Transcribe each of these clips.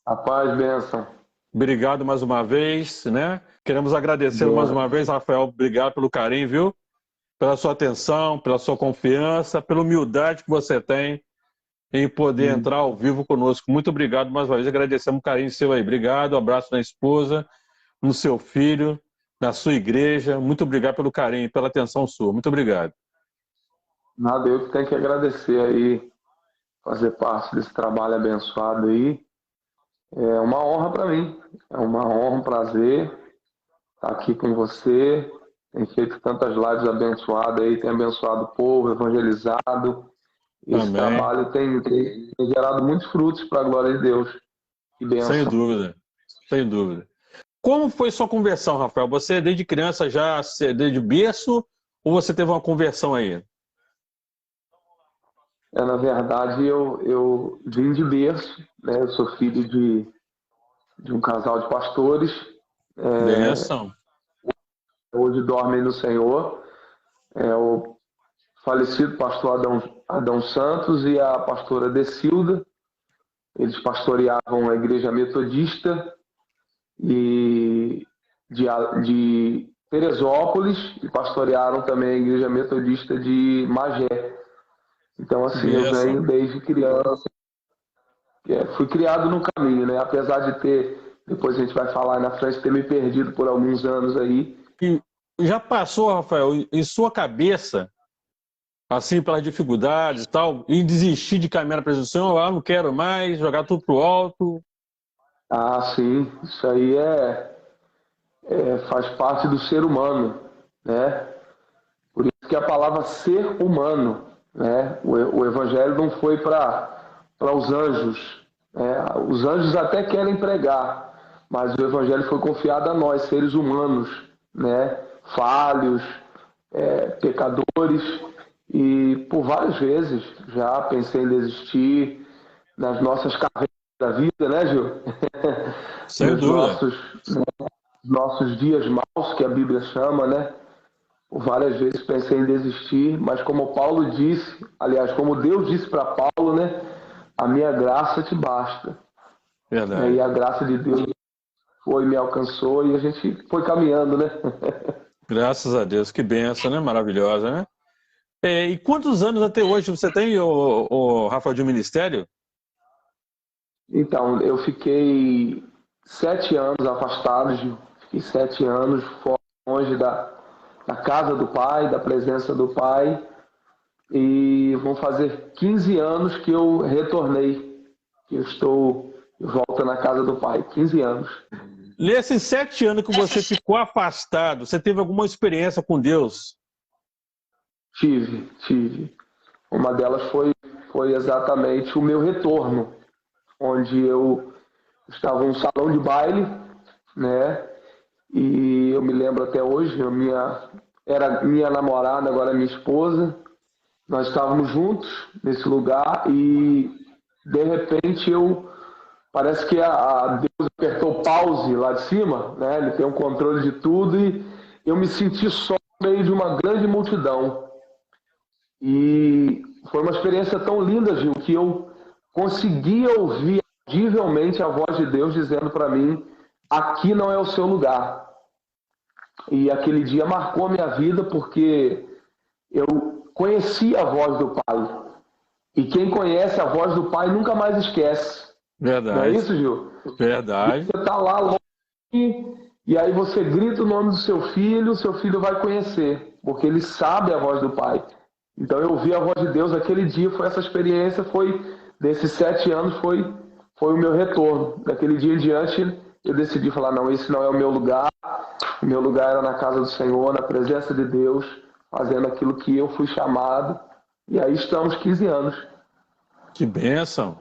A paz, bênção. Obrigado mais uma vez, né? Queremos agradecer mais Boa. uma vez, Rafael. Obrigado pelo carinho, viu? Pela sua atenção, pela sua confiança, pela humildade que você tem em poder Hum. entrar ao vivo conosco. Muito obrigado mais uma vez. Agradecemos o carinho seu aí. Obrigado. Abraço na esposa, no seu filho, na sua igreja. Muito obrigado pelo carinho, pela atenção sua. Muito obrigado. Nada, eu que tenho que agradecer aí, fazer parte desse trabalho abençoado aí. É uma honra para mim. É uma honra, um prazer estar aqui com você. Tem feito tantas lives abençoadas aí, tem abençoado o povo, evangelizado. Esse Amém. trabalho tem gerado muitos frutos para a glória de Deus. Que Sem bênção. dúvida. Sem dúvida. Como foi sua conversão, Rafael? Você desde criança já, desde berço, ou você teve uma conversão aí? Na verdade, eu vim de berço, né? Eu sou filho de um casal de pastores. Benção. Hoje dormem no Senhor. O falecido pastor Adão Santos e a pastora Decilda. Eles pastoreavam a igreja metodista e de Teresópolis e pastorearam também a igreja metodista de Magé. Então, assim, eu Benção. venho desde criança. Fui criado no caminho, né? Apesar de ter, depois a gente vai falar na frente, ter me perdido por alguns anos aí. E já passou, Rafael, em sua cabeça, assim, pelas dificuldades e tal, em desistir de caminhar na presença do Senhor? Ah, não quero mais, jogar tudo pro alto. Ah, sim, isso aí faz parte do ser humano, né? Por isso que a palavra ser humano, né? O evangelho não foi para os anjos, né? Os anjos até querem pregar, mas o evangelho foi confiado a nós, seres humanos, né? Falhos, pecadores, e por várias vezes já pensei em desistir nas nossas carreiras da vida, né, Gil? Sem Nos dúvida. nossos dias maus, que a Bíblia chama, né? Várias vezes pensei em desistir, mas como Paulo disse, aliás, como Deus disse para Paulo, né? A minha graça te basta. E Verdade. a graça de Deus me alcançou e a gente foi caminhando, né? Graças a Deus. Que benção, né? Maravilhosa, né? E quantos anos até hoje você tem, o Rafael, de ministério? Então, eu fiquei 7 anos afastado, Gil. Fiquei 7 anos longe da casa do pai, da presença do pai. E vão fazer 15 anos que eu retornei, que eu estou de volta na casa do pai. 15 anos. Nesses 7 anos que você ficou afastado, você teve alguma experiência com Deus? Tive. Uma delas foi exatamente o meu retorno, onde eu estava num salão de baile, né? E eu me lembro até hoje, era minha namorada, agora minha esposa. Nós estávamos juntos nesse lugar e de repente parece que a Deus apertou pause lá de cima, né? Ele tem um controle de tudo e eu me senti só no meio de uma grande multidão. E foi uma experiência tão linda, Gil, que eu conseguia ouvir audivelmente a voz de Deus dizendo para mim: aqui não é o seu lugar. E aquele dia marcou a minha vida porque eu conheci a voz do Pai. E quem conhece a voz do Pai nunca mais esquece. Não é Verdade, isso, Gil? verdade. Você está lá longe e aí você grita o nome do o seu filho vai conhecer, porque ele sabe a voz do Pai. Então eu ouvi a voz de Deus aquele dia, foi essa experiência, foi desses 7 anos, foi o meu retorno. Daquele dia em diante eu decidi falar, não, esse não é o meu lugar era na casa do Senhor, na presença de Deus, fazendo aquilo que eu fui chamado, e aí estamos 15 anos. Que bênção.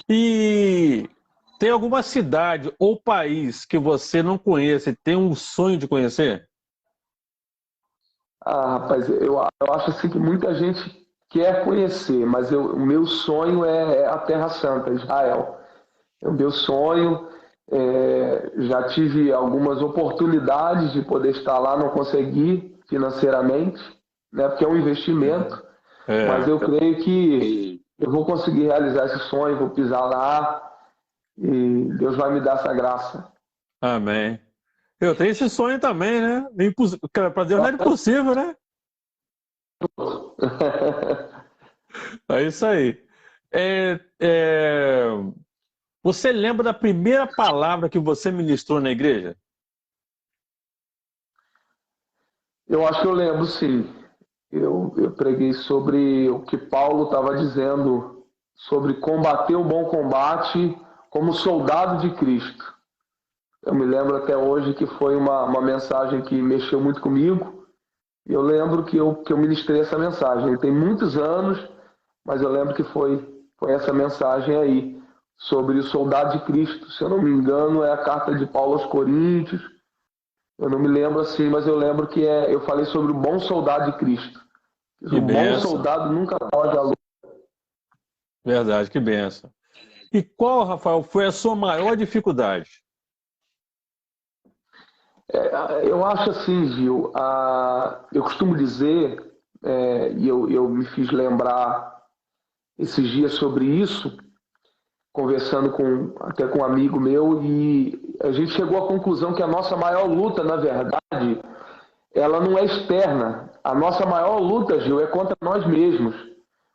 E tem alguma cidade ou país que você não conhece e tem um sonho de conhecer? Ah, rapaz, eu acho assim que muita gente quer conhecer, mas o meu sonho é a Terra Santa, Israel. É o meu sonho. Já tive algumas oportunidades de poder estar lá, não consegui financeiramente, né, porque é um investimento, mas É, eu creio que eu vou conseguir realizar esse sonho, vou pisar lá E Deus vai me dar essa graça. Amém. Eu tenho esse sonho também, né? Para Deus não é impossível, né? É isso aí. É, é, Você lembra da primeira palavra que você ministrou na igreja? Eu acho que eu lembro, sim. Eu preguei sobre o que Paulo estava dizendo, sobre combater o bom combate como soldado de Cristo. Eu me lembro até hoje que foi uma mensagem que mexeu muito comigo. E eu lembro que eu ministrei essa mensagem. Tem muitos anos, mas eu lembro que foi essa mensagem aí, sobre o soldado de Cristo. Se eu não me engano, é a carta de Paulo aos Coríntios. Eu não me lembro assim, mas eu lembro que eu falei sobre o bom soldado de Cristo. Que O bom benção. soldado nunca pode a luta. Verdade, que benção. E qual, Rafael, foi a sua maior dificuldade? Eu acho assim, Gil, eu costumo dizer, e eu me fiz lembrar esses dias sobre isso, conversando até com um amigo meu, e a gente chegou à conclusão que a nossa maior luta, na verdade, ela não é externa. A nossa maior luta, Gil, é contra nós mesmos,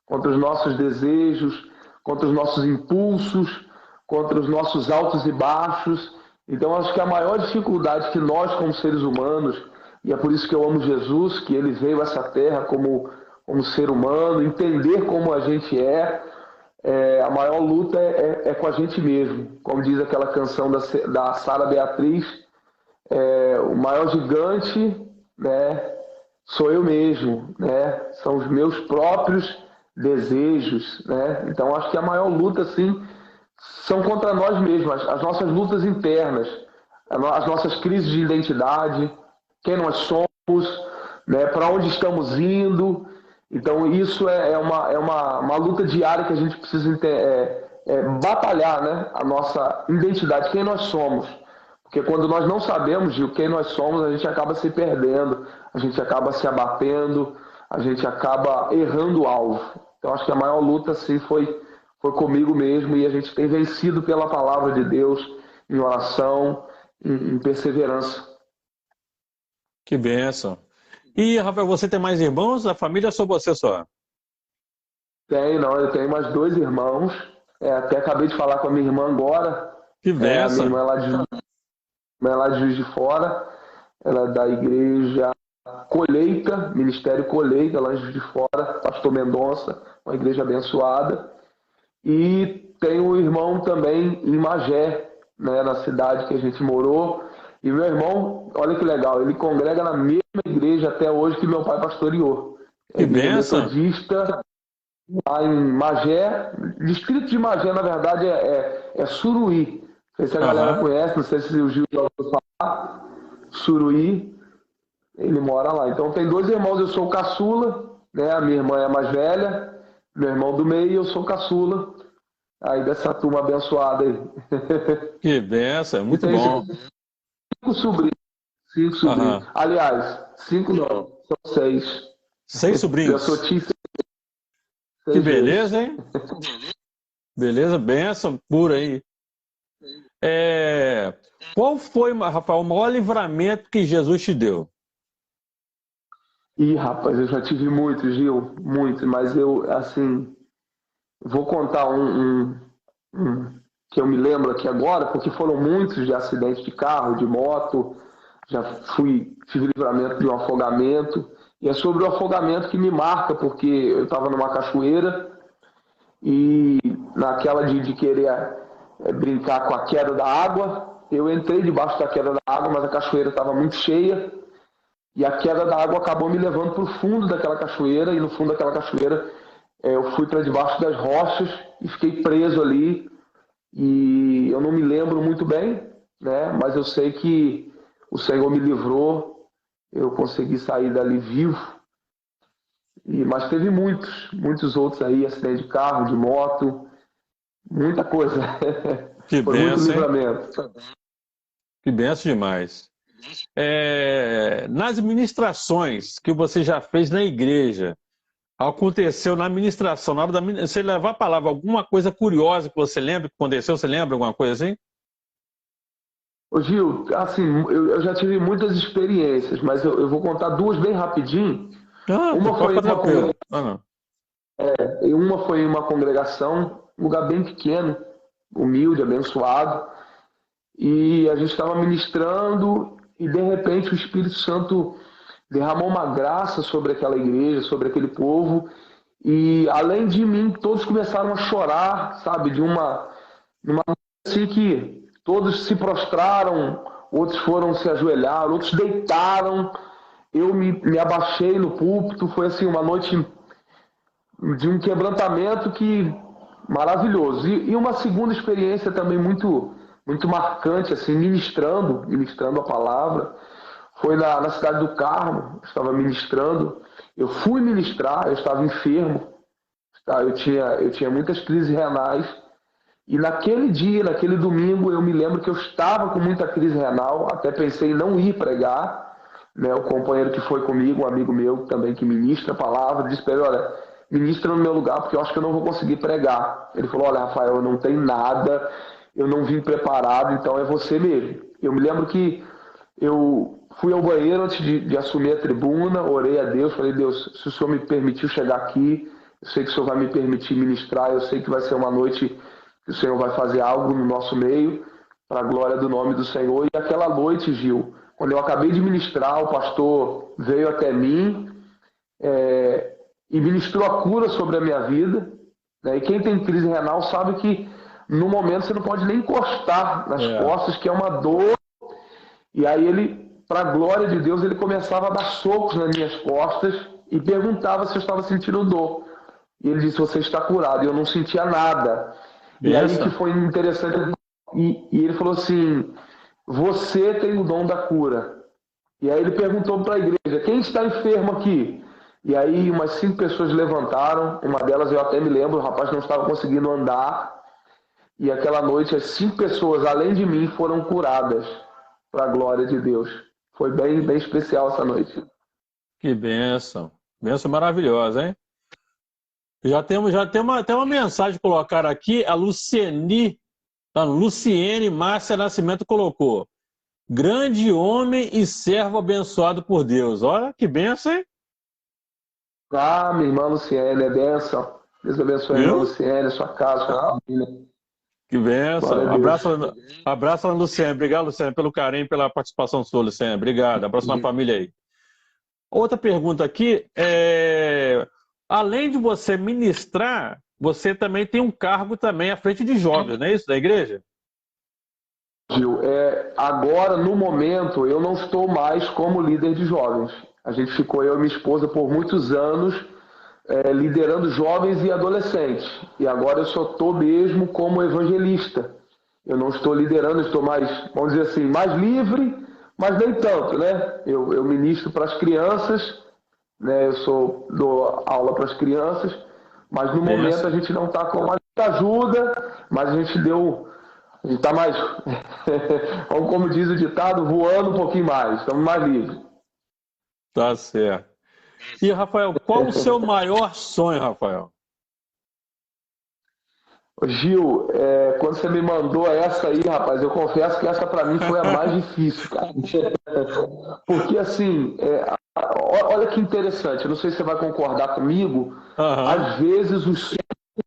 contra os nossos desejos, contra os nossos impulsos, contra os nossos altos e baixos. Então, acho que a maior dificuldade que nós, como seres humanos, e é por isso que eu amo Jesus, que ele veio a essa terra como ser humano, entender como a gente a maior luta é com a gente mesmo. Como diz aquela canção da Sara Beatriz, o maior gigante, né, sou eu mesmo, né? São os meus próprios desejos, né? Então acho que a maior luta, assim, são contra nós mesmos, as nossas lutas internas, as nossas crises de identidade, quem nós somos, né? Para onde estamos indo. Então isso é uma luta diária que a gente precisa batalhar, né? A nossa identidade, quem nós somos. Porque quando nós não sabemos de quem nós somos, a gente acaba se perdendo, a gente acaba se abatendo, a gente acaba errando o alvo. Então acho que a maior luta assim foi comigo mesmo e a gente tem vencido pela palavra de Deus, em oração, em perseverança. Que benção. E, Rafael, você tem mais irmãos? A família é só você só? Eu tenho mais dois irmãos. Até acabei de falar com a minha irmã agora. Que A minha irmã benção. é lá de Juiz de Fora. Ela é da igreja Colheita, Ministério Colheita, lá em Juiz de Fora, Pastor Mendonça, uma igreja abençoada. E tem um irmão também em Magé, né, na cidade que a gente morou. E meu irmão, olha que legal, ele congrega na mesma igreja até hoje que meu pai pastoreou. É a Que igreja benção. metodista, lá em Magé. Distrito de Magé, na verdade, é Suruí. Não sei se a galera Aham. conhece, não sei se o Gil já ouviu falar. Suruí, ele mora lá. Então tem dois irmãos, eu sou o caçula, né? A minha irmã é a mais velha, meu irmão do meio e eu sou o caçula. Aí dessa turma abençoada aí. Que benção. E Muito tem bom. cinco sobrinhos. Cinco sobrinhos. Aham. Aliás, cinco não, são seis. 6 Já sou sobrinhos. tio Que 6 vezes. beleza, hein? Beleza, benção pura aí. É... Qual foi, Rafael, o maior livramento que Jesus te deu? Ih, rapaz, eu já tive muito, Gil, muito, mas eu, assim, vou contar um que eu me lembro aqui agora, porque foram muitos de acidente de carro, de moto, tive livramento de um afogamento, e é sobre o afogamento que me marca, porque eu estava numa cachoeira e naquela de querer brincar com a queda da água, eu entrei debaixo da queda da água, mas a cachoeira estava muito cheia, e a queda da água acabou me levando para o fundo daquela cachoeira, e no fundo daquela cachoeira eu fui para debaixo das rochas e fiquei preso ali. E eu não me lembro muito bem, né? Mas eu sei que o Senhor me livrou, eu consegui sair dali vivo. Mas teve muitos outros aí, acidente de carro, de moto, muita coisa. Que Foi muito benção, hein? livramento. Que benção demais. Nas ministrações que você já fez na igreja, aconteceu na ministração, na hora você levar a palavra, alguma coisa curiosa que você lembra que aconteceu? Você lembra alguma coisa assim? Ô Gil, assim, eu já tive muitas experiências, mas eu vou contar duas bem rapidinho. Ah, Uma pode foi ficar uma tranquilo. Ah, não. E uma foi em uma congregação, um lugar bem pequeno, humilde, abençoado, e a gente estava ministrando e de repente o Espírito Santo derramou uma graça sobre aquela igreja, sobre aquele povo, e além de mim, todos começaram a chorar, sabe, numa assim que todos se prostraram, outros foram se ajoelhar, outros deitaram, eu me abaixei no púlpito, foi assim uma noite de um quebrantamento que maravilhoso. E uma segunda experiência também muito marcante, assim, ministrando a palavra, foi na cidade do Carmo. Eu estava ministrando, eu fui ministrar, eu estava enfermo, tá? Eu tinha muitas crises renais. E naquele dia, naquele domingo, eu me lembro que eu estava com muita crise renal, até pensei em não ir pregar, né? O companheiro que foi comigo, um amigo meu também que ministra a palavra, disse para ele, olha, ministra no meu lugar, porque eu acho que eu não vou conseguir pregar. Ele falou, olha, Rafael, eu não tenho nada, eu não vim preparado, então é você mesmo. Eu me lembro que eu fui ao banheiro antes de assumir a tribuna, orei a Deus, falei, Deus, se o Senhor me permitiu chegar aqui, eu sei que o Senhor vai me permitir ministrar, eu sei que vai ser uma noite que o Senhor vai fazer algo no nosso meio, para a glória do nome do Senhor. E aquela noite, Gil, quando eu acabei de ministrar, o pastor veio até mim e ministrou a cura sobre a minha vida. Né? E quem tem crise renal sabe que no momento você não pode nem encostar nas costas, que é uma dor. E aí ele, para a glória de Deus, ele começava a dar socos nas minhas costas e perguntava se eu estava sentindo dor. E ele disse, você está curado. E eu não sentia nada. E aí que foi interessante. E ele falou assim, você tem o dom da cura. E aí ele perguntou para a igreja, quem está enfermo aqui? E aí umas 5 pessoas levantaram, uma delas eu até me lembro, o rapaz não estava conseguindo andar. E aquela noite as 5 pessoas, além de mim, foram curadas para a glória de Deus. Foi bem, bem especial essa noite. Que bênção. Bênção maravilhosa, hein? Tem uma mensagem colocar aqui, a Luciene Márcia Nascimento colocou. Grande homem e servo abençoado por Deus. Olha que bênção, hein? Ah, minha irmã Luciene, é bênção. Deus abençoe a irmã Luciene, sua casa, sua família. Que bênção. Abraço, Luciene. Obrigado, Luciene, pelo carinho e pela participação sua, Luciene. Obrigado. Abraço na família aí. Outra pergunta aqui além de você ministrar, você também tem um cargo também à frente de jovens, não é isso, da igreja? Gil, agora, no momento, eu não estou mais como líder de jovens. A gente ficou, eu e minha esposa, por muitos anos, liderando jovens e adolescentes. E agora eu só estou mesmo como evangelista. Eu não estou liderando, estou mais, vamos dizer assim, mais livre, mas nem tanto, né? Eu ministro para as crianças, né? Dou aula para as crianças, mas no momento a gente não está com mais ajuda, mas a gente está mais, como diz o ditado, voando um pouquinho mais, estamos mais livres. Tá certo. E, Rafael, qual o seu maior sonho, Rafael? Gil, quando você me mandou essa aí, rapaz, eu confesso que essa para mim foi a mais difícil, cara. Porque assim, olha que interessante, eu não sei se você vai concordar comigo, às vezes os sonhos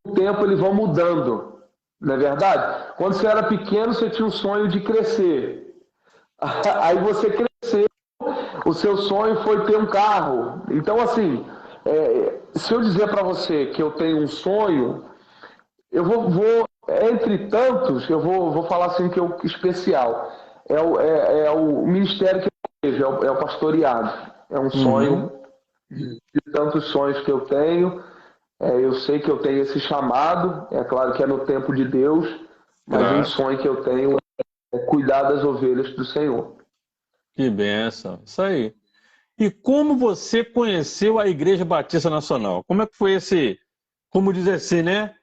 com o tempo eles vão mudando, não é verdade? Quando você era pequeno, você tinha um sonho de crescer. Aí você cresceu, o seu sonho foi ter um carro. Então, assim, se eu dizer para você que eu tenho um sonho, eu vou entre tantos, eu vou falar assim que é o especial. É o ministério que eu vejo, é o pastoreado. É um sonho de tantos sonhos que eu tenho. Eu sei que eu tenho esse chamado, é claro que é no tempo de Deus, mas um sonho que eu tenho é cuidar das ovelhas do Senhor. Que bênção, isso aí. E como você conheceu a Igreja Batista Nacional? Como é que foi como diz assim, né?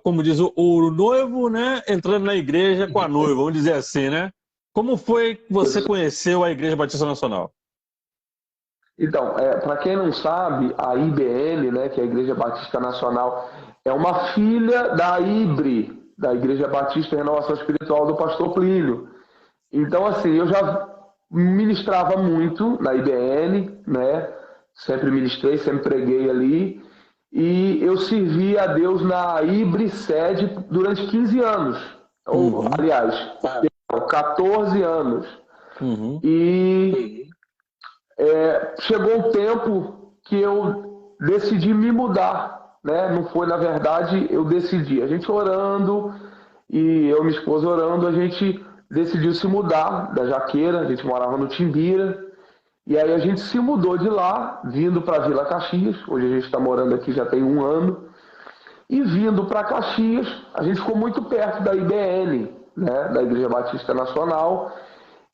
Como diz o noivo, né? Entrando na igreja com a noiva, vamos dizer assim, né? Como foi que você conheceu a Igreja Batista Nacional? Então, para quem não sabe, a IBN, né, que é a Igreja Batista Nacional, é uma filha da IBRE, da Igreja Batista Renovação Espiritual do Pastor Plínio. Então, assim, eu já ministrava muito na IBN, né? Sempre ministrei, sempre preguei ali. E eu servi a Deus na IBRE sede durante 15 anos. Ou, aliás, 14 anos. E chegou um tempo que eu decidi me mudar, né? Não foi, na verdade, eu decidi. A gente orando, e eu e minha esposa orando, a gente decidiu se mudar da Jaqueira, a gente morava no Timbira, e aí a gente se mudou de lá, vindo para Vila Caxias, hoje a gente está morando aqui já tem 1 ano, e vindo para Caxias, a gente ficou muito perto da IBN, né, da Igreja Batista Nacional,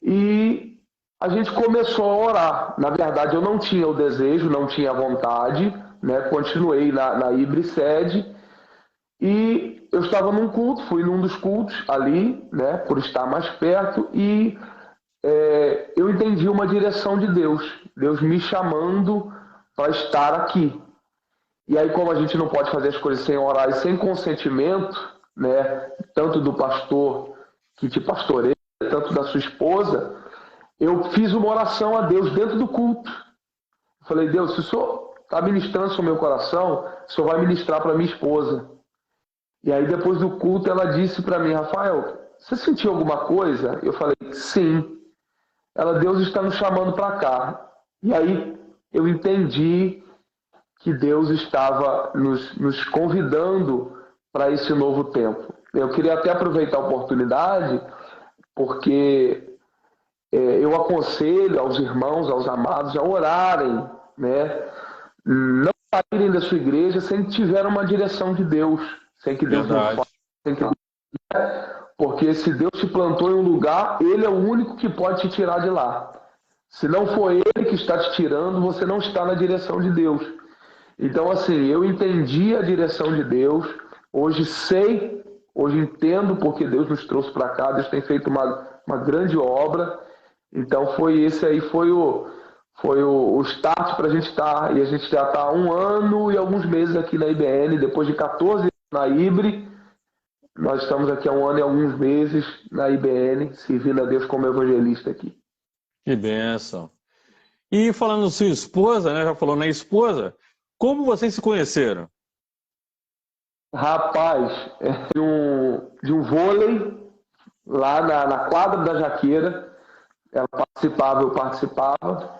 e a gente começou a orar. Na verdade, eu não tinha o desejo, não tinha a vontade, né, continuei na IBRE sede, e eu estava num culto, fui num dos cultos ali, né, por estar mais perto, e eu entendi uma direção de Deus, Deus me chamando para estar aqui. E aí, como a gente não pode fazer as coisas sem orar e sem consentimento, né, tanto do pastor que te pastoreia, tanto da sua esposa, eu fiz uma oração a Deus dentro do culto. Falei, Deus, se o Senhor está ministrando sobre o meu coração, o Senhor vai ministrar para minha esposa. E aí, depois do culto, ela disse para mim, Rafael, você sentiu alguma coisa? Eu falei, sim. Ela, Deus está nos chamando para cá. E aí, eu entendi que Deus estava nos convidando para esse novo tempo. Eu queria até aproveitar a oportunidade, porque eu aconselho aos irmãos, aos amados, a orarem, né? Não saírem da sua igreja sem que tiver uma direção de Deus, sem que Deus não fale, sem que... Porque se Deus te plantou em um lugar, Ele é o único que pode te tirar de lá. Se não for Ele que está te tirando, você não está na direção de Deus. Então, assim, eu entendi a direção de Deus, hoje sei, hoje entendo porque Deus nos trouxe para cá, Deus tem feito uma grande obra. Então, foi o start para a gente estar, e a gente já está há 1 ano e alguns meses aqui na IBN, depois de 14 anos na IBRE, nós estamos aqui há 1 ano e alguns meses na IBN, servindo a Deus como evangelista aqui. Que bênção. E falando sua esposa, né? Já falou na esposa, como vocês se conheceram? Rapaz, de um vôlei lá na quadra da Jaqueira. Ela participava, eu participava.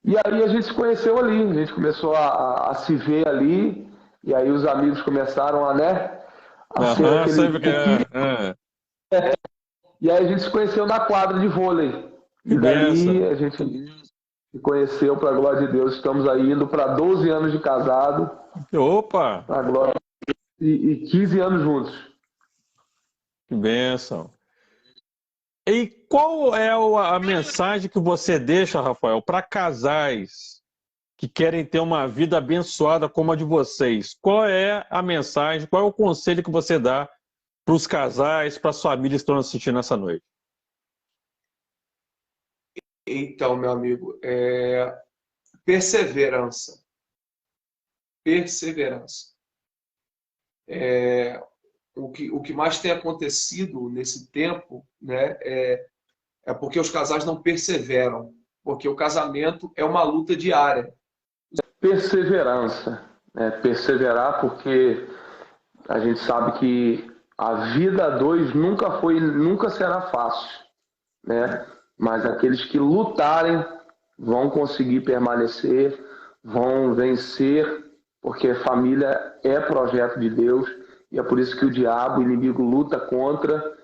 E aí a gente se conheceu ali, a gente começou a se ver ali, e aí os amigos começaram a, né? A ser aquele... E aí a gente se conheceu na quadra de vôlei. E daí a gente se conheceu, para a glória de Deus. Estamos aí indo para 12 anos de casado. Opa! Para a glória. E 15 anos juntos. Que bênção. E qual é a mensagem que você deixa, Rafael, para casais que querem ter uma vida abençoada como a de vocês? Qual é a mensagem, qual é o conselho que você dá para os casais, para as famílias que estão assistindo essa noite? Então, meu amigo, perseverança. Perseverança. O que mais tem acontecido nesse tempo, né, é porque os casais não perseveram, porque o casamento é uma luta diária. Perseverança, né? Perseverar, porque a gente sabe que a vida a dois nunca será fácil, né? Mas aqueles que lutarem vão conseguir permanecer, vão vencer, porque família é projeto de Deus. E é por isso que o diabo, o inimigo, luta contra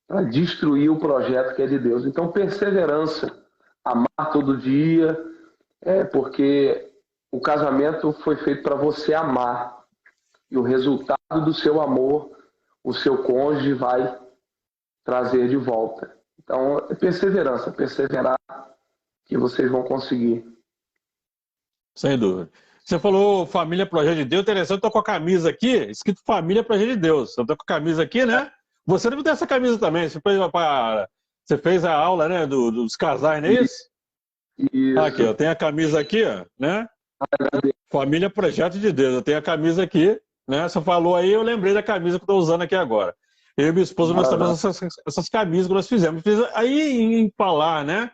para destruir o projeto que é de Deus. Então, perseverança, amar todo dia, porque o casamento foi feito para você amar. E o resultado do seu amor, o seu cônjuge vai trazer de volta. Então, é perseverança, perseverar que vocês vão conseguir. Sem dúvida. Você falou família projeto de Deus, interessante, eu tô com a camisa aqui, escrito família projeto de Deus. Eu tô com a camisa aqui, né? Você deve ter essa camisa também, você fez a aula, né, dos casais, não é isso? Isso. Aqui, eu tenho a camisa aqui, ó, né? Família Projeto de Deus. Eu tenho a camisa aqui, né? Você falou aí, eu lembrei da camisa que eu estou usando aqui agora. Eu e minha esposa, nós temos essas camisas que nós fizemos. Aí, em falar, né?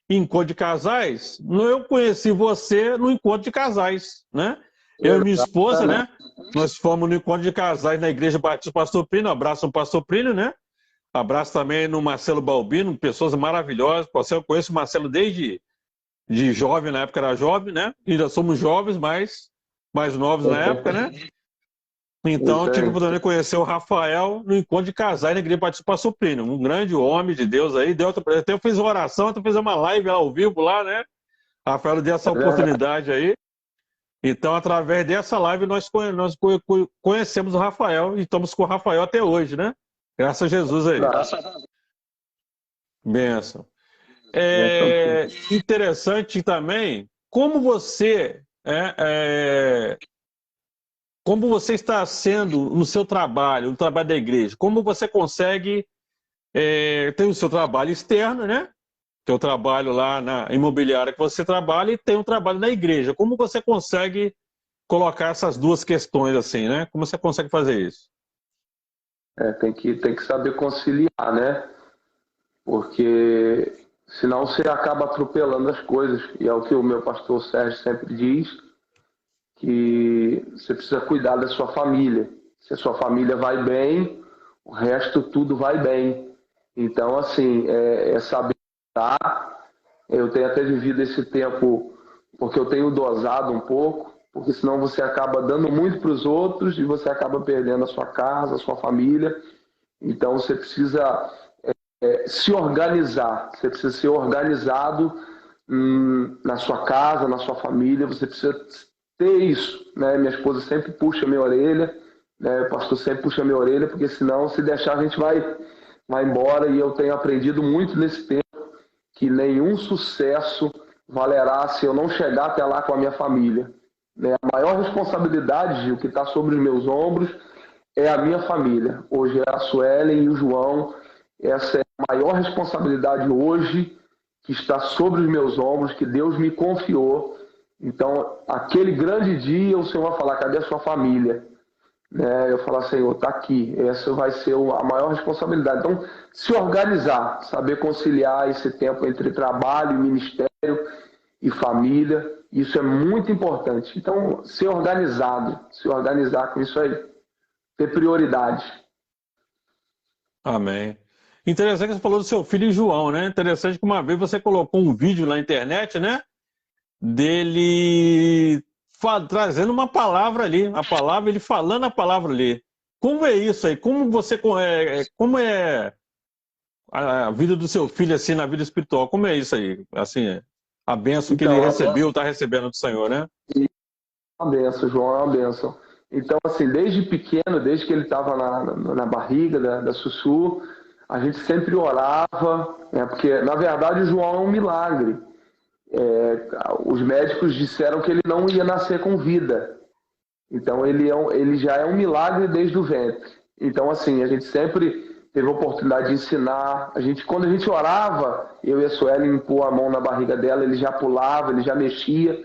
Em encontro de casais, eu conheci você no encontro de casais, né? Eu e minha esposa, né? Nós fomos no encontro de casais na Igreja Batista Pastor Plínio. Abraço no Pastor Plínio, né? Abraço também no Marcelo Balbino, pessoas maravilhosas. Eu conheço o Marcelo desde jovem, na época era jovem, né? Ainda somos jovens, mas mais novos na época, né? Então, eu tive a oportunidade de conhecer o Rafael no encontro de casais na Igreja Batista Pastor Plínio. Um grande homem de Deus aí. Até eu fiz uma oração, até fiz uma live ao vivo lá, né? Rafael deu essa oportunidade aí. Então, através dessa live, nós conhecemos o Rafael e estamos com o Rafael até hoje, né? Graças a Jesus aí. Bênção. É interessante também como você está sendo no seu trabalho, no trabalho da igreja. Como você consegue ter o seu trabalho externo, né? Que é o trabalho lá na imobiliária que você trabalha, e tem um trabalho na igreja. Como você consegue colocar essas duas questões assim, né? Como você consegue fazer isso? Tem que saber conciliar, né? Porque senão você acaba atropelando as coisas. E é o que o meu pastor Sérgio sempre diz, que você precisa cuidar da sua família. Se a sua família vai bem, o resto tudo vai bem. Então, assim, saber dar. Eu tenho até vivido esse tempo porque eu tenho dosado um pouco, porque senão você acaba dando muito para os outros e você acaba perdendo a sua casa, a sua família. Então, você precisa se organizar. Você precisa ser organizado na sua casa, na sua família. Você precisa ter isso, né? Minha esposa sempre puxa minha orelha, né? O pastor sempre puxa minha orelha, porque senão, se deixar, a gente vai embora. E eu tenho aprendido muito nesse tempo que nenhum sucesso valerá se eu não chegar até lá com a minha família, né? A maior responsabilidade, o que está sobre os meus ombros, é a minha família. Hoje é a Suelen e o João. Essa é a maior responsabilidade hoje que está sobre os meus ombros, que Deus me confiou. Então, aquele grande dia, o Senhor vai falar: cadê a sua família? Né? Eu falo: Senhor, está aqui. Essa vai ser a maior responsabilidade. Então, se organizar, saber conciliar esse tempo entre trabalho, ministério e família, isso é muito importante. Então, ser organizado, se organizar com isso aí, ter prioridade. Amém. Interessante que você falou do seu filho João, né? Interessante que uma vez você colocou um vídeo na internet, né? Dele trazendo uma palavra ali, ele falando a palavra ali. Como é isso aí? Como é a vida do seu filho assim na vida espiritual? Como é isso aí? Assim, a bênção que ele recebeu, está recebendo do Senhor, né? É uma bênção, João, é uma bênção. Então, assim, desde pequeno, desde que ele estava na barriga da Sussu, a gente sempre orava, né? Porque, na verdade, o João é um milagre. Os médicos disseram que ele não ia nascer com vida. Então, ele já é um milagre desde o ventre. Então, assim, a gente sempre teve a oportunidade de ensinar. Quando a gente orava, eu e a Suelen pôr a mão na barriga dela, ele já pulava, ele já mexia.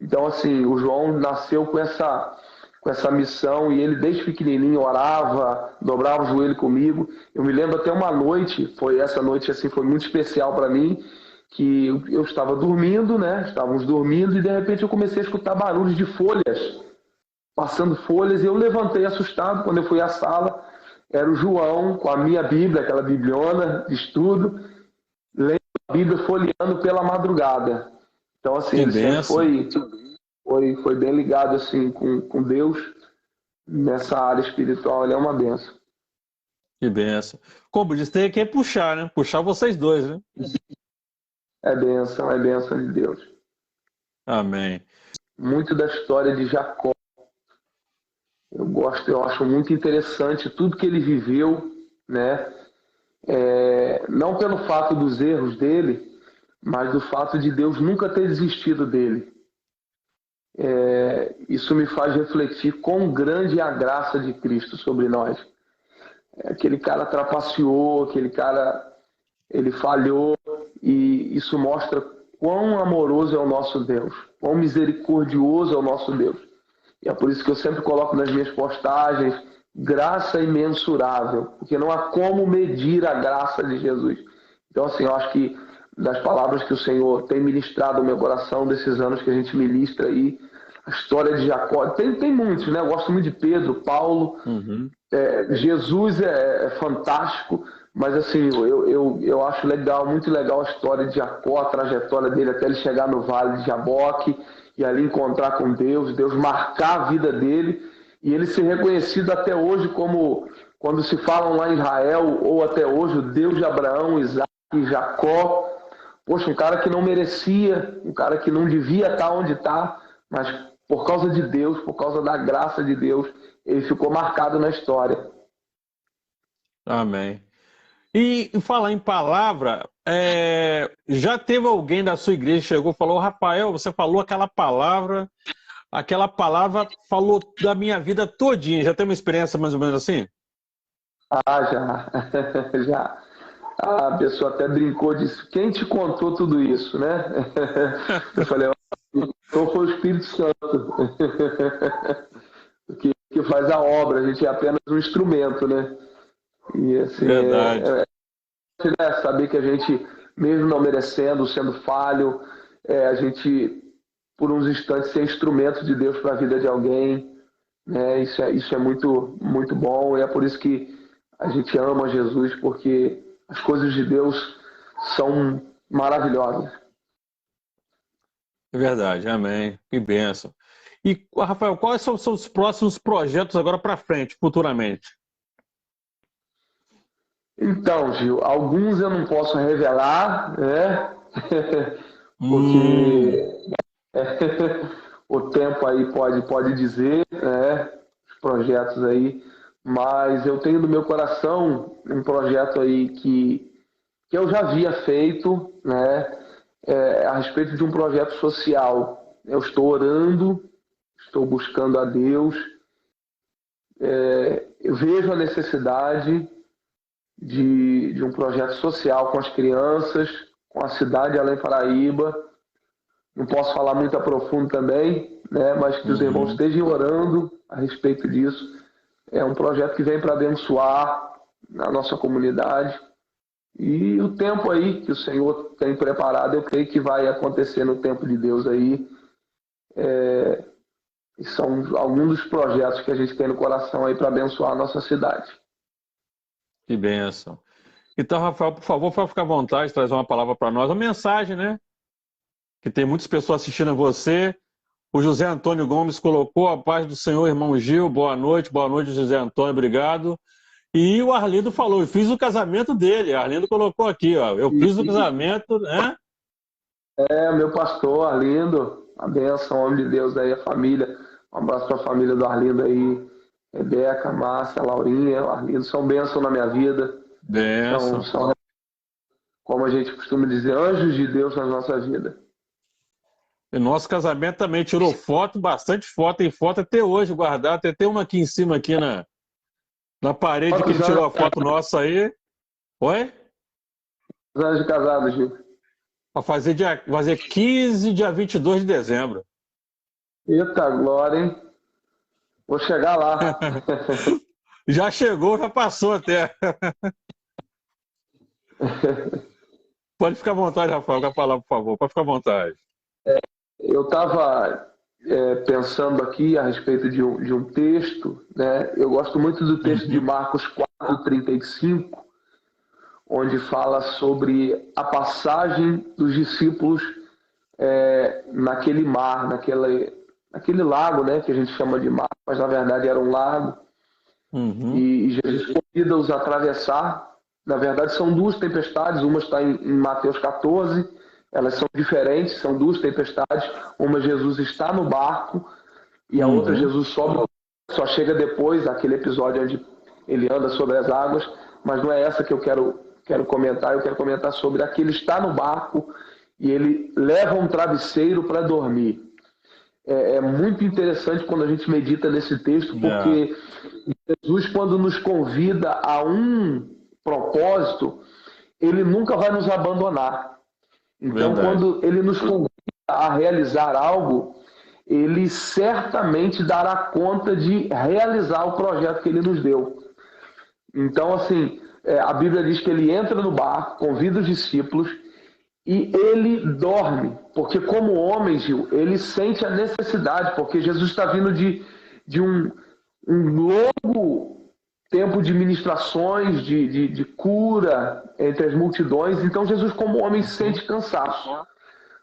Então, assim, o João nasceu com essa missão, e ele desde pequenininho orava, dobrava o joelho comigo. Eu me lembro até uma noite, essa noite assim, foi muito especial para mim, que eu estava dormindo, né? Estávamos dormindo, e de repente eu comecei a escutar barulhos de folhas, passando folhas, e eu levantei assustado. Quando eu fui à sala, era o João com a minha Bíblia, aquela bibliona de estudo, lendo a Bíblia, folheando pela madrugada. Então, assim, ele sempre foi bem ligado assim com Deus nessa área espiritual. Ele é uma benção. Que benção. Como diz, tem que puxar, né? Puxar vocês dois, né? É benção de Deus. Amém. Muito da história de Jacó. Eu acho muito interessante tudo que ele viveu, né? Não pelo fato dos erros dele, mas do fato de Deus nunca ter desistido dele. Isso me faz refletir quão grande é a graça de Cristo sobre nós. Aquele cara trapaceou, aquele cara ele falhou, e isso mostra quão amoroso é o nosso Deus, quão misericordioso é o nosso Deus. E é por isso que eu sempre coloco nas minhas postagens graça imensurável, porque não há como medir a graça de Jesus. Então, assim, eu acho que das palavras que o Senhor tem ministrado no meu coração desses anos que a gente ministra aí, a história de Jacó, tem muitos, né? Eu gosto muito de Pedro, Paulo, Jesus é fantástico, mas assim, eu acho legal, muito legal a história de Jacó, a trajetória dele até ele chegar no vale de Jaboque e ali encontrar com Deus, Deus marcar a vida dele e ele ser reconhecido até hoje como, quando se falam lá em Israel, ou até hoje, o Deus de Abraão, Isaac e Jacó. Poxa, um cara que não merecia, um cara que não devia estar onde está, mas por causa de Deus, por causa da graça de Deus, ele ficou marcado na história. Amém. E falar em palavra, já teve alguém da sua igreja que chegou e falou: Rafael, você falou aquela palavra falou da minha vida todinha. Já tem uma experiência mais ou menos assim? Já. Já. A pessoa até brincou, disse: quem te contou tudo isso, né? Eu falei: então foi o Espírito Santo que faz a obra, a gente é apenas um instrumento, né? E assim, verdade. Saber que a gente, mesmo não merecendo, sendo falho, a gente, por uns instantes, ser instrumento de Deus para a vida de alguém, né? Isso é muito, muito bom, e é por isso que a gente ama Jesus, porque as coisas de Deus são maravilhosas. É verdade, amém. Que bênção. E, Rafael, quais são os próximos projetos agora para frente, futuramente? Então, Gil, alguns eu não posso revelar, né? Porque o tempo aí pode dizer, né? Os projetos aí, mas eu tenho no meu coração um projeto aí que eu já havia feito, né? A respeito de um projeto social. Eu estou orando, estou buscando a Deus, eu vejo a necessidade de um projeto social com as crianças, com a cidade de Além Paraíba. Não posso falar muito a profundo também, né? Mas que os irmãos estejam orando a respeito disso. É um projeto que vem para abençoar a nossa comunidade. E o tempo aí que o Senhor tem preparado, eu creio que vai acontecer no tempo de Deus aí. São alguns dos projetos que a gente tem no coração aí para abençoar a nossa cidade. Que bênção. Então, Rafael, por favor, pode ficar à vontade de trazer uma palavra para nós, uma mensagem, né? Que tem muitas pessoas assistindo a você. O José Antônio Gomes colocou: a paz do Senhor, irmão Gil, boa noite, José Antônio, obrigado. E o Arlindo falou: eu fiz o casamento dele. O Arlindo colocou aqui, ó, eu fiz o casamento, né? Meu pastor Arlindo, a bênção, homem de Deus aí, a família. Um abraço para a família do Arlindo aí, Rebeca, Márcia, Laurinha, o Arlindo, são bênção na minha vida. Bênção. São, como a gente costuma dizer, anjos de Deus na nossa vida. E nosso casamento também tirou foto, bastante foto, tem foto até hoje guardada, tem uma aqui em cima, aqui na parede que ele tirou a foto nossa aí. Oi? Quantos anos de casado, Gil? Vai fazer 15, dia 22 de dezembro. Eita glória, hein? Vou chegar lá. Já chegou, já passou até. Pode ficar à vontade, Rafael, com a palavra, por favor. Pode ficar à vontade. Eu estava pensando aqui a respeito de um texto, né? Eu gosto muito do texto de Marcos 4:35, onde fala sobre a passagem dos discípulos naquele mar, naquele lago, né? Que a gente chama de mar, mas na verdade era um lago. E Jesus convida-os a atravessar. Na verdade, são duas tempestades. Uma está em Mateus 14. Elas são diferentes, são duas tempestades. Uma, Jesus está no barco, e a outra, Jesus sobe. Só chega depois, aquele episódio onde ele anda sobre as águas. Mas não é essa que eu quero comentar. Eu quero comentar sobre a que ele está no barco e ele leva um travesseiro para dormir. É muito interessante quando a gente medita nesse texto, porque Jesus, quando nos convida a um propósito, ele nunca vai nos abandonar. Então, quando ele nos convida a realizar algo, ele certamente dará conta de realizar o projeto que ele nos deu. Então, assim, a Bíblia diz que ele entra no barco, convida os discípulos e ele dorme, porque como homem, Gil, ele sente a necessidade, porque Jesus está vindo de um longo tempo de ministrações, de cura entre as multidões. Então Jesus, como homem, sente cansaço.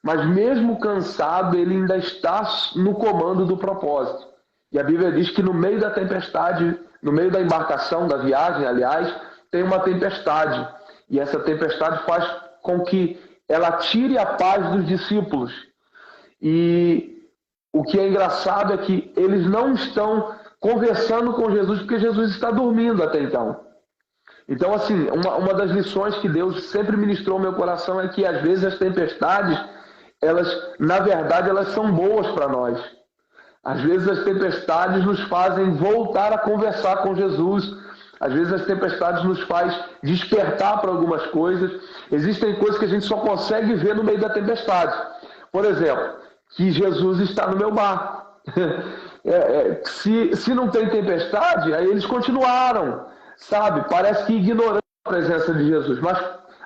Mas mesmo cansado, ele ainda está no comando do propósito. E a Bíblia diz que no meio da tempestade, no meio da embarcação, da viagem, aliás, tem uma tempestade. E essa tempestade faz com que ela tire a paz dos discípulos. E o que é engraçado é que eles não estão conversando com Jesus porque Jesus está dormindo até então. Então, assim, uma das lições que Deus sempre ministrou no meu coração é que às vezes as tempestades, na verdade, elas são boas para nós. Às vezes as tempestades nos fazem voltar a conversar com Jesus. Às vezes as tempestades nos faz despertar para algumas coisas. Existem coisas que a gente só consegue ver no meio da tempestade. Por exemplo, que Jesus está no meu barco. Se não tem tempestade, aí eles continuaram, sabe? Parece que ignorando a presença de Jesus. Mas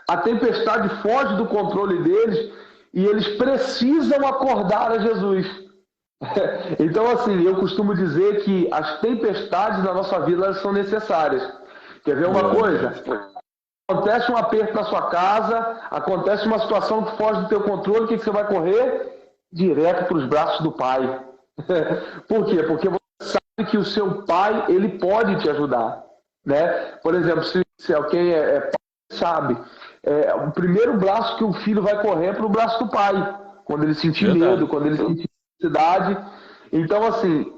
a tempestade foge do controle deles e eles precisam acordar a Jesus. Então, assim, eu costumo dizer que as tempestades na nossa vida elas são necessárias. Quer ver uma coisa? Acontece um aperto na sua casa, acontece uma situação que foge do teu controle, o que você vai correr? Direto para os braços do Pai. Por quê? Porque você sabe que o seu Pai, ele pode te ajudar. Né? Por exemplo, se alguém é pai, sabe, o primeiro braço que o filho vai correr é para o braço do pai, quando ele sentir medo, quando ele sentir necessidade. Então, assim,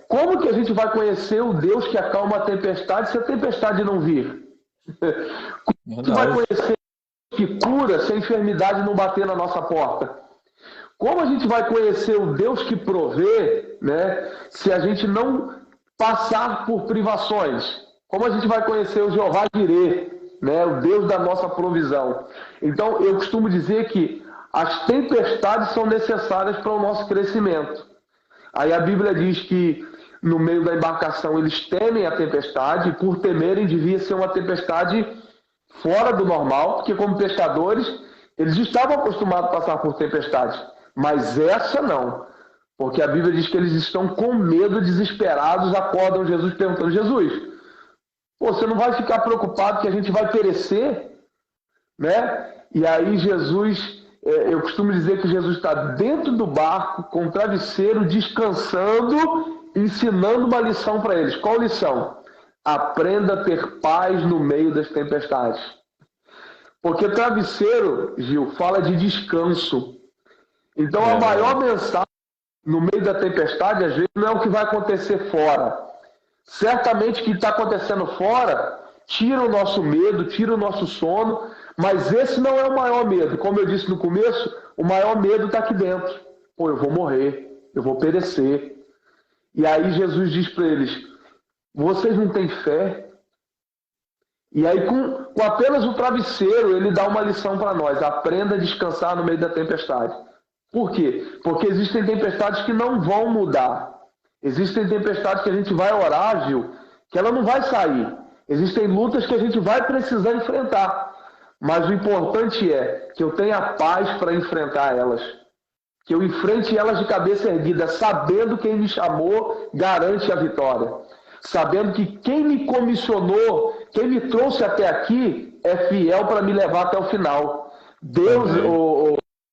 como que a gente vai conhecer o Deus que acalma a tempestade se a tempestade não vir? Como a gente vai conhecer o Deus que cura se a enfermidade não bater na nossa porta? Como a gente vai conhecer o Deus que provê, né, se a gente não passar por privações? Como a gente vai conhecer o Jeová Jirê, né, o Deus da nossa provisão? Então, eu costumo dizer que as tempestades são necessárias para o nosso crescimento. Aí a Bíblia diz que no meio da embarcação eles temem a tempestade, e por temerem devia ser uma tempestade fora do normal, porque como pescadores eles estavam acostumados a passar por tempestades, mas essa não, porque a Bíblia diz que eles estão com medo, desesperados, acordam Jesus perguntando: Jesus, você não vai ficar preocupado que a gente vai perecer? Né? E aí Jesus, eu costumo dizer que Jesus está dentro do barco, com o travesseiro, descansando, ensinando uma lição para eles. Qual lição? Aprenda a ter paz no meio das tempestades. Porque travesseiro, Gil, fala de descanso. Então a maior mensagem no meio da tempestade, às vezes, não é o que vai acontecer fora. Certamente o que está acontecendo fora tira o nosso medo, tira o nosso sono, mas esse não é o maior medo. Como eu disse no começo, o maior medo está aqui dentro. Pô, eu vou morrer, eu vou perecer. E aí Jesus diz para eles: vocês não têm fé? E aí com apenas o travesseiro ele dá uma lição para nós: aprenda a descansar no meio da tempestade. Por quê? Porque existem tempestades que não vão mudar. Existem tempestades que a gente vai orar, Gil, que ela não vai sair. Existem lutas que a gente vai precisar enfrentar. Mas o importante é que eu tenha paz para enfrentar elas. Que eu enfrente elas de cabeça erguida, sabendo quem me chamou garante a vitória. Sabendo que quem me comissionou, quem me trouxe até aqui, é fiel para me levar até o final. Deus,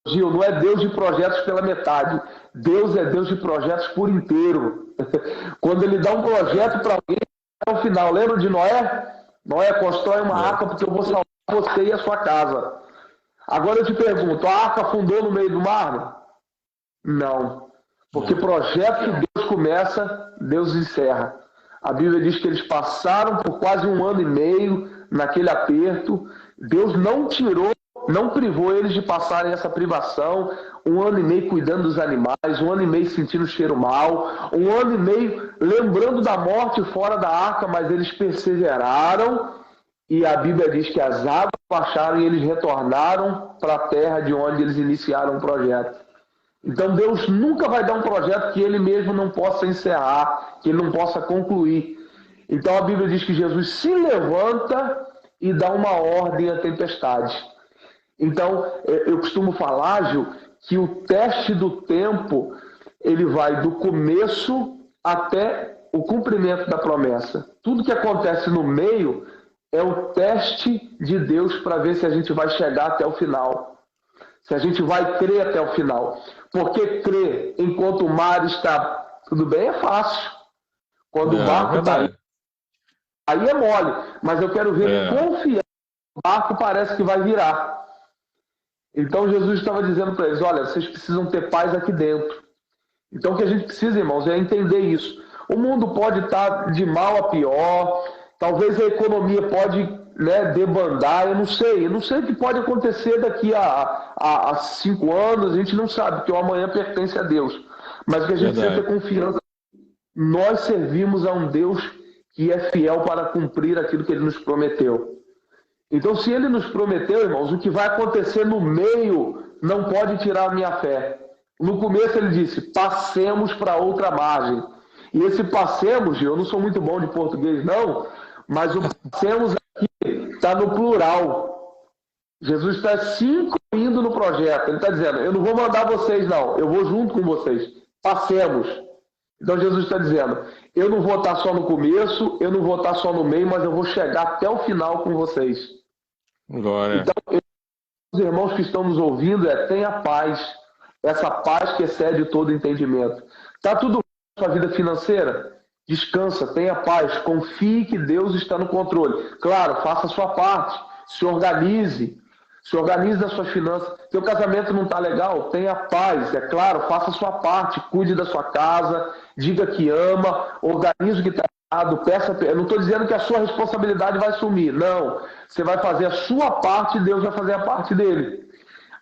Gil, não é Deus de projetos pela metade. Deus é Deus de projetos por inteiro. Quando ele dá um projeto para alguém, é o final. Lembra de Noé? Noé, constrói uma arca porque eu vou salvar você e a sua casa. Agora eu te pergunto, a arca afundou no meio do mar? Não. Porque projeto que Deus começa, Deus encerra. A Bíblia diz que eles passaram por quase 1 ano e meio naquele aperto. Deus não tirou, não privou eles de passarem essa privação. 1 ano e meio cuidando dos animais, 1 ano e meio sentindo o cheiro mal, 1 ano e meio lembrando da morte fora da arca, mas eles perseveraram e a Bíblia diz que as águas baixaram e eles retornaram para a terra de onde eles iniciaram o projeto. Então Deus nunca vai dar um projeto que ele mesmo não possa encerrar, que ele não possa concluir. Então a Bíblia diz que Jesus se levanta e dá uma ordem à tempestade. Então eu costumo falar, Gil, que o teste do tempo ele vai do começo até o cumprimento da promessa. Tudo que acontece no meio é o teste de Deus para ver se a gente vai chegar até o final. Se a gente vai crer até o final. Porque crer enquanto o mar está tudo bem é fácil. Quando o barco está aí é mole. Mas eu quero ver confiar que o barco parece que vai virar. Então Jesus estava dizendo para eles, olha, vocês precisam ter paz aqui dentro. Então o que a gente precisa, irmãos, é entender isso. O mundo pode estar de mal a pior, talvez a economia pode debandar, eu não sei o que pode acontecer daqui a 5 anos, a gente não sabe, porque o amanhã pertence a Deus. Mas o que a gente precisa ter confiança, nós servimos a um Deus que é fiel para cumprir aquilo que Ele nos prometeu. Então, se Ele nos prometeu, irmãos, o que vai acontecer no meio não pode tirar a minha fé. No começo Ele disse, passemos para outra margem. E esse passemos, eu não sou muito bom de português não, mas o passemos aqui está no plural. Jesus está se incluindo no projeto. Ele está dizendo, eu não vou mandar vocês não, eu vou junto com vocês. Passemos. Então Jesus está dizendo, eu não vou estar só no começo, eu não vou estar só no meio, mas eu vou chegar até o final com vocês. Glória. Então, os irmãos que estão nos ouvindo, tenha paz. Essa paz que excede todo entendimento. Está tudo bem na sua vida financeira? Descansa, tenha paz, confie que Deus está no controle. Claro, faça a sua parte, se organize das suas finanças. Seu casamento não está legal? Tenha paz, é claro, faça a sua parte, cuide da sua casa, diga que ama, organize o que está errado, peça. Eu não estou dizendo que a sua responsabilidade vai sumir, não. Você vai fazer a sua parte e Deus vai fazer a parte dele.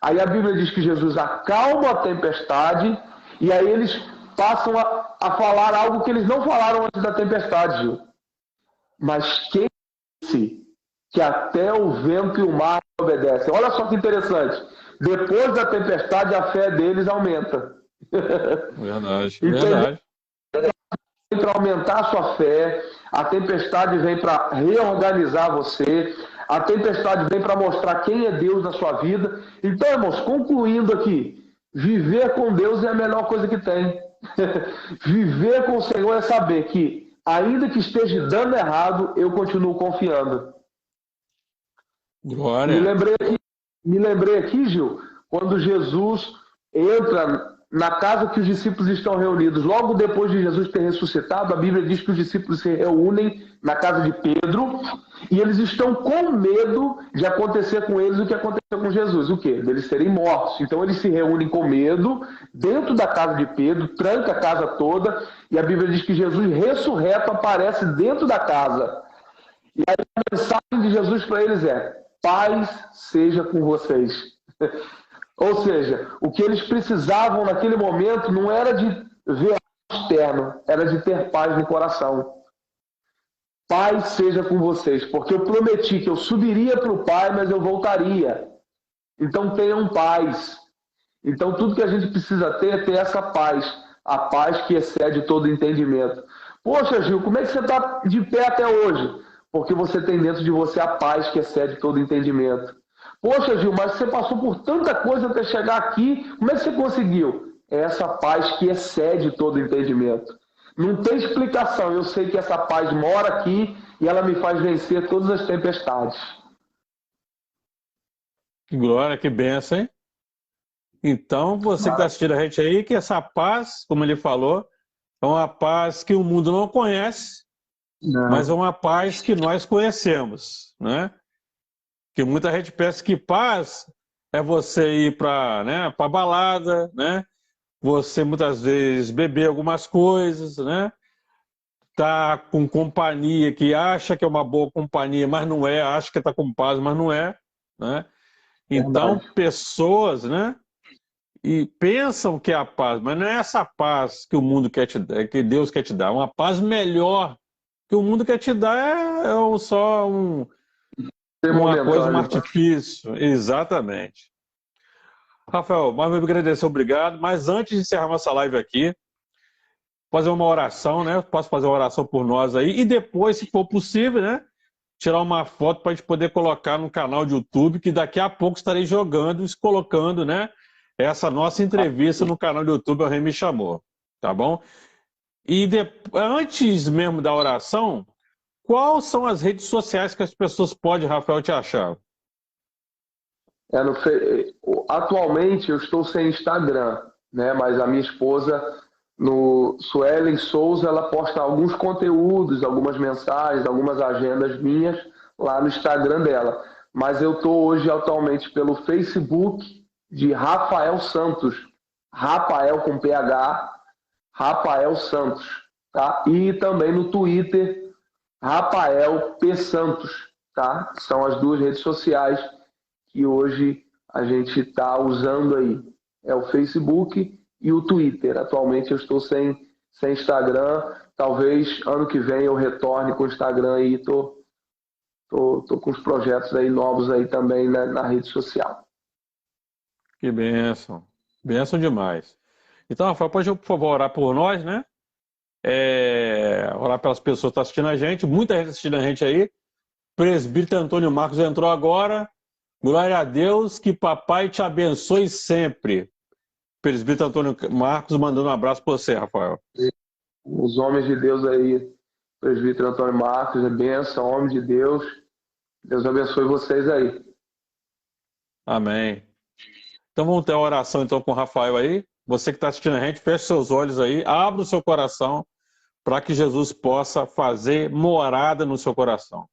Aí a Bíblia diz que Jesus acalma a tempestade e aí eles passam a falar algo que eles não falaram antes da tempestade, Gil. Mas quem disse que até o vento e o mar obedecem? Olha só que interessante. Depois da tempestade, a fé deles aumenta. Verdade, então, verdade. Vem para aumentar a sua fé, a tempestade vem para reorganizar você, a tempestade vem para mostrar quem é Deus na sua vida. Então, irmãos, concluindo aqui, viver com Deus é a melhor coisa que tem. Viver com o Senhor é saber que, ainda que esteja dando errado, eu continuo confiando. Glória. Me lembrei aqui, Gil, quando Jesus entra na casa que os discípulos estão reunidos. Logo depois de Jesus ter ressuscitado, a Bíblia diz que os discípulos se reúnem na casa de Pedro e eles estão com medo de acontecer com eles o que aconteceu com Jesus. O quê? Deles serem mortos. Então eles se reúnem com medo dentro da casa de Pedro, tranca a casa toda e a Bíblia diz que Jesus ressurreto aparece dentro da casa. E aí a mensagem de Jesus para eles é: paz seja com vocês. Ou seja, o que eles precisavam naquele momento não era de ver algo externo, era de ter paz no coração. Paz seja com vocês, porque eu prometi que eu subiria para o Pai, mas eu voltaria. Então tenham paz. Então tudo que a gente precisa ter é ter essa paz, a paz que excede todo entendimento. Poxa, Gil, como é que você está de pé até hoje? Porque você tem dentro de você a paz que excede todo entendimento. Poxa, Gil, mas você passou por tanta coisa até chegar aqui, como é que você conseguiu? É essa paz que excede todo entendimento. Não tem explicação, eu sei que essa paz mora aqui e ela me faz vencer todas as tempestades. Que glória, que bênção, hein? Então, você que está assistindo a gente aí, que essa paz, como ele falou, é uma paz que o mundo não conhece, mas é uma paz que nós conhecemos, né? Que muita gente pensa que paz é você ir para a balada, né? Você muitas vezes beber algumas coisas, né? Tá com companhia que acha que é uma boa companhia, mas não é, acha que está com paz, mas não é, né? Então, pessoas, né? E pensam que é a paz, mas não é essa paz que o mundo quer te dar, que Deus quer te dar. Uma paz melhor que o mundo quer te dar é só uma coisa, um artifício. Exatamente. Rafael, mais uma vez agradecer, obrigado. Mas antes de encerrar nossa live aqui, fazer uma oração, né? Posso fazer uma oração por nós aí. E depois, se for possível, né? Tirar uma foto para a gente poder colocar no canal de YouTube, que daqui a pouco estarei jogando e colocando, né? Essa nossa entrevista no canal do YouTube, o Rei me chamou. Tá bom? E antes mesmo da oração, quais são as redes sociais que as pessoas podem, Rafael, te achar? Atualmente eu estou sem Instagram, né? Mas a minha esposa, no Suelen Souza, ela posta alguns conteúdos, algumas mensagens, algumas agendas minhas lá no Instagram dela. Mas eu estou hoje atualmente pelo Facebook de Rafael Santos, Rafael com PH, Rafael Santos, tá? E também no Twitter, Rafael P. Santos, tá? São as duas redes sociais que hoje a gente está usando aí. É o Facebook e o Twitter. Atualmente eu estou sem Instagram. Talvez ano que vem eu retorne com o Instagram aí. Tô com os projetos aí novos aí também na rede social. Que bênção. Bênção demais. Então, Rafael, pode, por favor, orar por nós, né? Orar pelas pessoas que estão assistindo a gente. Muita gente assistindo a gente aí. Presbítero Antônio Marcos entrou agora. Glória a Deus, que papai te abençoe sempre. Presbítero Antônio Marcos mandando um abraço para você, Rafael. Os homens de Deus aí, presbítero Antônio Marcos, é bênção, homem de Deus. Deus abençoe vocês aí. Amém. Então vamos ter a oração então com o Rafael aí. Você que está assistindo a gente, feche seus olhos aí, abra o seu coração para que Jesus possa fazer morada no seu coração.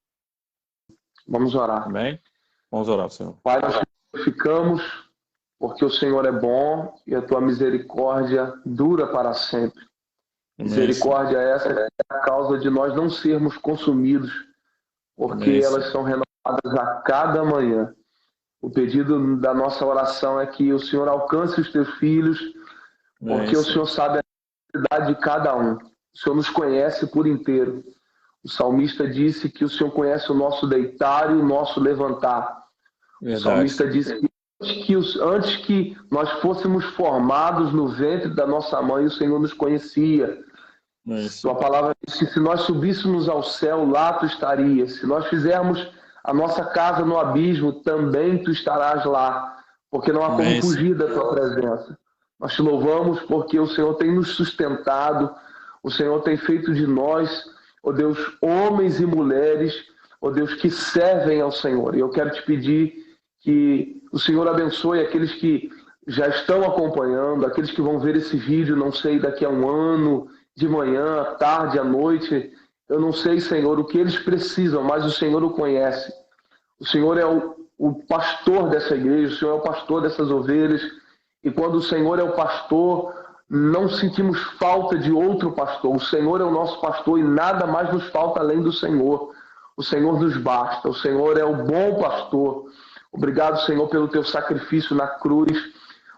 Vamos orar. Amém? Vamos orar, Senhor. Pai, nós ficamos porque o Senhor é bom e a tua misericórdia dura para sempre. Amém. Misericórdia essa é a causa de nós não sermos consumidos, porque Amém. Elas são renovadas a cada manhã. O pedido da nossa oração é que o Senhor alcance os teus filhos, porque o Senhor sabe a necessidade de cada um. O Senhor nos conhece por inteiro. O salmista disse que o Senhor conhece o nosso deitar e o nosso levantar. Verdade. O salmista disse que antes que nós fôssemos formados no ventre da nossa mãe, o Senhor nos conhecia. Sua palavra diz que se nós subíssemos ao céu, lá tu estarias. Se nós fizermos a nossa casa no abismo, também tu estarás lá, porque não há como fugir da tua presença. Nós te louvamos porque o Senhor tem nos sustentado, o Senhor tem feito de nós, ó Deus, homens e mulheres, ó Deus, que servem ao Senhor. E eu quero te pedir que o Senhor abençoe aqueles que já estão acompanhando, aqueles que vão ver esse vídeo, não sei, daqui a um ano, de manhã, à tarde, à noite. Eu não sei, Senhor, o que eles precisam, mas o Senhor o conhece. O Senhor é o pastor dessa igreja, o Senhor é o pastor dessas ovelhas. E quando o Senhor é o pastor, não sentimos falta de outro pastor. O Senhor é o nosso pastor e nada mais nos falta além do Senhor. O Senhor nos basta. O Senhor é o bom pastor. Obrigado, Senhor, pelo teu sacrifício na cruz.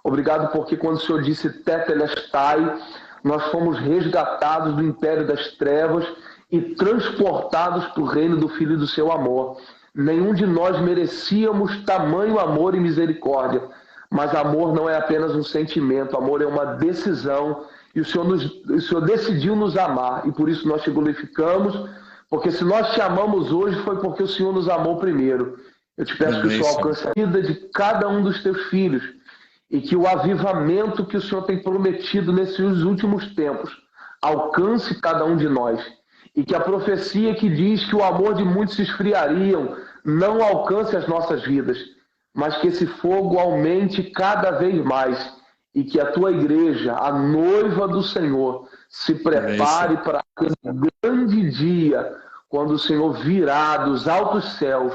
Obrigado porque quando o Senhor disse Tetelestai, nós fomos resgatados do império das trevas e transportados para o reino do Filho do seu amor. Nenhum de nós merecíamos tamanho amor e misericórdia, mas amor não é apenas um sentimento, amor é uma decisão, e o Senhor decidiu nos amar, e por isso nós te glorificamos, porque se nós te amamos hoje foi porque o Senhor nos amou primeiro. Eu te peço que o Senhor alcance a vida de cada um dos teus filhos, e que o avivamento que o Senhor tem prometido nesses últimos tempos alcance cada um de nós. E que a profecia que diz que o amor de muitos se esfriariam não alcance as nossas vidas, mas que esse fogo aumente cada vez mais e que a tua igreja, a noiva do Senhor, se prepare para aquele grande dia quando o Senhor virá dos altos céus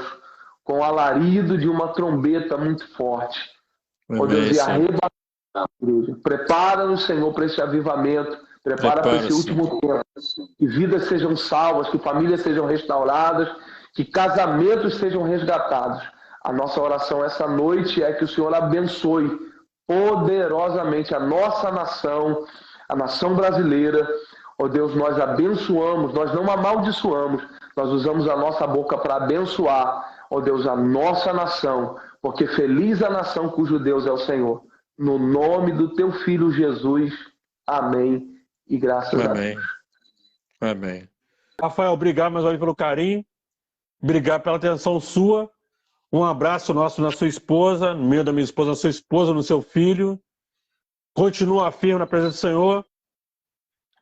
com o alarido de uma trombeta muito forte. Ó Deus, e arrebatar a igreja. Prepara-nos, Senhor, para esse avivamento. Prepara para esse último tempo. Que vidas sejam salvas, que famílias sejam restauradas, que casamentos sejam resgatados. A nossa oração essa noite é que o Senhor abençoe poderosamente a nossa nação, a nação brasileira. Ó Deus, nós abençoamos, nós não amaldiçoamos, nós usamos a nossa boca para abençoar. ó Deus, a nossa nação, porque feliz a nação cujo Deus é o Senhor. No nome do teu Filho Jesus. Amém. E graças a Deus. Amém. Rafael, obrigado mais uma vez pelo carinho. Obrigado pela atenção sua. Um abraço nosso na sua esposa, no meio da minha esposa, na sua esposa, no seu filho. Continua firme na presença do Senhor.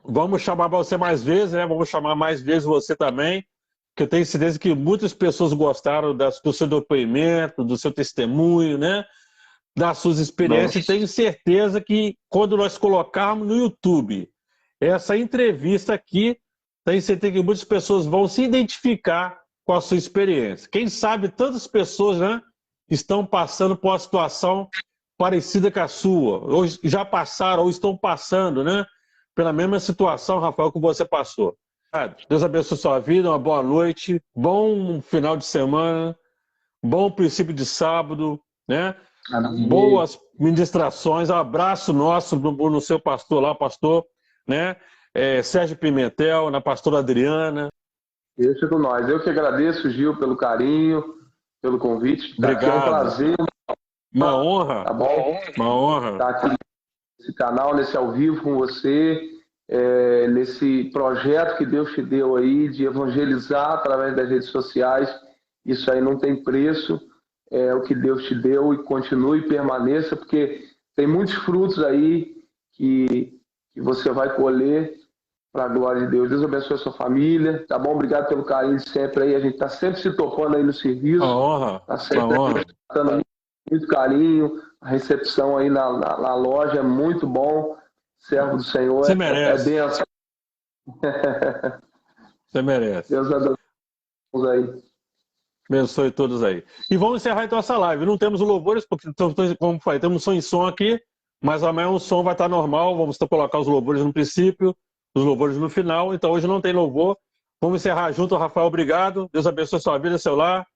Vamos chamar você mais vezes, né? Vamos chamar mais vezes você também, que eu tenho certeza que muitas pessoas gostaram do seu depoimento, do seu testemunho, né? Das suas experiências. E tenho certeza que quando nós colocarmos no YouTube essa entrevista aqui, tenho certeza que muitas pessoas vão se identificar com a sua experiência. Quem sabe tantas pessoas, né, estão passando por uma situação parecida com a sua, ou já passaram, ou estão passando, né, pela mesma situação, Rafael, que você passou. Deus abençoe a sua vida, uma boa noite, bom final de semana, bom princípio de sábado, né? Boas ministrações, um abraço nosso no seu pastor lá, pastor, né? Sérgio Pimentel, na pastora Adriana. Deixa com nós. Eu que agradeço, Gil, pelo carinho, pelo convite. Obrigado. É um prazer. Uma honra. Tá bom? Uma honra. Estar aqui nesse canal, nesse ao vivo com você, nesse projeto que Deus te deu aí de evangelizar através das redes sociais. Isso aí não tem preço. É o que Deus te deu e continue e permaneça, porque tem muitos frutos aí que você vai colher para a glória de Deus. Deus abençoe a sua família, tá bom? Obrigado pelo carinho de sempre aí. A gente tá sempre se topando aí no serviço. Uma honra. Tá sempre dando muito carinho. A recepção aí na loja é muito bom. Servo do Senhor. Você merece. É benção. Você merece. Deus abençoe aí. Abençoe todos aí. E vamos encerrar então essa live. Não temos louvores, porque, como falei, temos som em som aqui, mas amanhã o som vai estar normal. Vamos colocar os louvores no princípio, os louvores no final. Então hoje não tem louvor. Vamos encerrar junto. Rafael, obrigado. Deus abençoe sua vida, seu lar.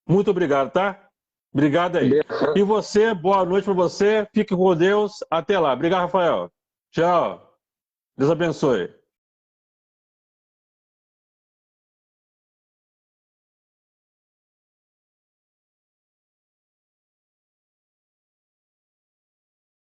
Muito obrigado, tá? Obrigado aí. E você, boa noite para você. Fique com Deus. Até lá. Obrigado, Rafael. Tchau. Deus abençoe.